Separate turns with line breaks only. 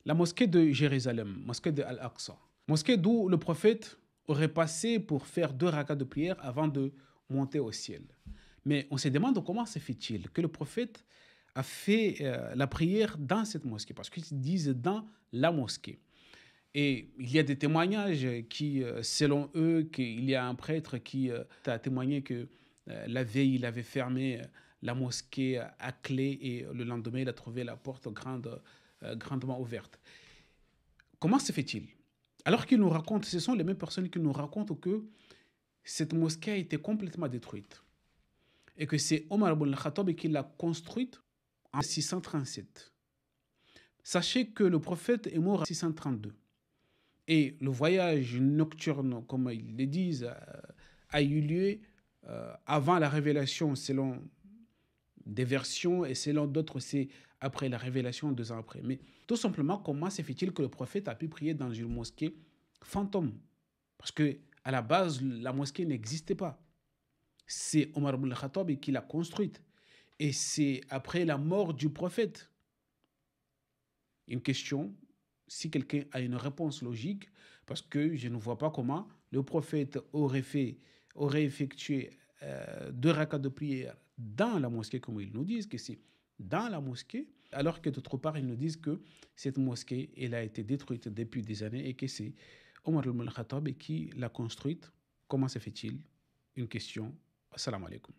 La mosquée de Jérusalem, mosquée de Al-Aqsa, mosquée d'où le prophète aurait passé pour faire 2 rakats de prière avant de monter au ciel. Mais on se demande comment se fait-il que le prophète a fait la prière dans cette mosquée, parce qu'ils disent dans la mosquée. Et il y a des témoignages qui, selon eux, qu'il y a un prêtre qui a témoigné que la veille, il avait fermé la mosquée à clé et le lendemain, il a trouvé la porte grandement ouverte. Comment se fait-il? Alors qu'ils nous racontent, ce sont les mêmes personnes qui nous racontent que cette mosquée a été complètement détruite et que c'est Omar ibn al-Khattab qui l'a construite en 637. Sachez que le prophète est mort en 632. Et le voyage nocturne, comme ils le disent, a eu lieu avant la révélation, selon des versions, et selon d'autres, c'est après la révélation, 2 ans après. Mais tout simplement, comment se fait-il que le prophète a pu prier dans une mosquée fantôme? Parce que à la base, la mosquée n'existait pas. C'est Omar ibn al-Khattab qui l'a construite. Et c'est après la mort du prophète. Une question, si quelqu'un a une réponse logique, parce que je ne vois pas comment le prophète aurait effectué 2 rakats de prière dans la mosquée, comme ils nous disent que c'est dans la mosquée, alors que d'autre part, ils nous disent que cette mosquée, elle a été détruite depuis des années et que c'est Omar ibn al-Khattab qui l'a construite. Comment se fait-il? Une question. Assalamu alaikum.